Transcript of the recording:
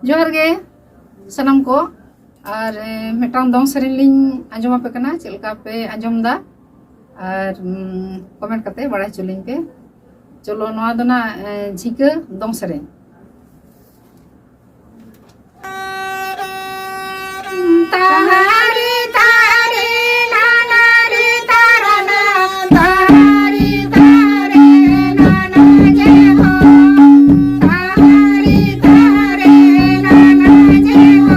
जोहार गे सनम को और मिटांग दong सेरेन लिंग आंजम पे कना चलका पे आंजम दा और कमेंट करते बड़ा चुलिंग पे चलो नवा दो ना झिका dong सेरेन तारे तारे नाना रे ताराना तारे तारे नाना जय हो तारे तारे नाना जय हो